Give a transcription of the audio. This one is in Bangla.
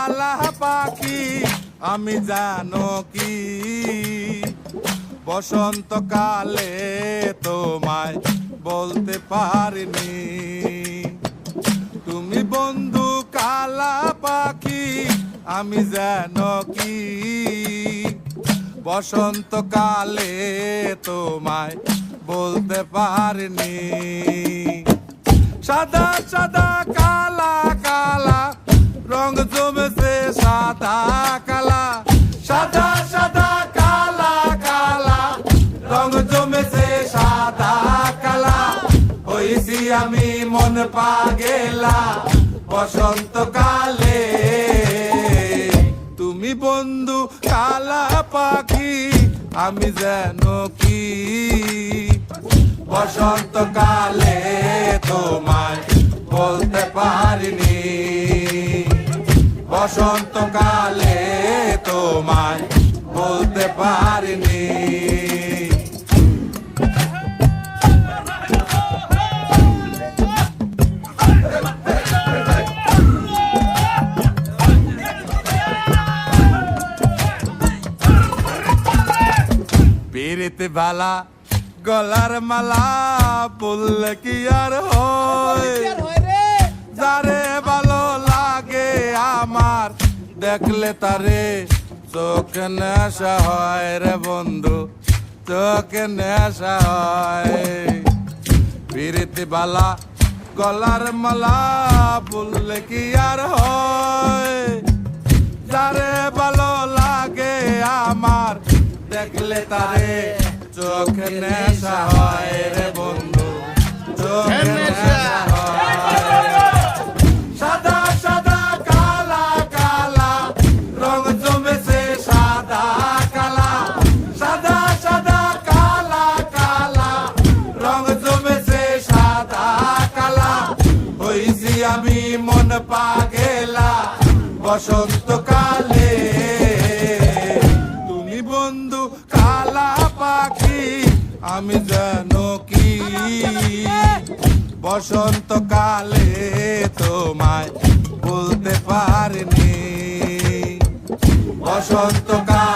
কালা পাখি আমি জানো কি বসন্তকালে তোমায় বলতে পারিনি। তুমি বন্ধু কালা পাখি আমি জানো কি বসন্তকালে তোমায় বলতে পারিনি। সাদা সাদা কালা কালা রং জমেছে সাদা কালা, সাদা সাদা কালা কালা রং জমেছে সাদা কালা। হইছি আমি মন পাগেলা বসন্তকালে। তুমি বন্ধু কালা পাখি আমি যেন কি বসন্তকালে তোমায় বলতে পারিনি। বসন্তকালে তোমায় বলতে পারিনি। পিরিতে বালা গলার মালা বললে কি আর হয়, যারে ভালো লাগে আমার দেখলে তারে চোখে নেশা হয় রে বন্ধু, চোখে নেশা হয়। পিরিতে বালা গলার মালা বললে কি আর হয়, যারে ভালো লাগে আমার দেখলে তারে চোখে নেশা হয় রে বন্ধু, চোখে নেশা হয়। সাদা সাদা কালা কালা রং জমেছে সাদা কালা, সাদা সাদা কালা কালা রং জমেছে সাদা কালা। হইছি আমি মন পাগেলা বসন্তকালে। তুমি বন্ধু কালা পাখি আমি জানো কি বসন্তকালে তোমায় বলতে পারিনি। বসন্তকাল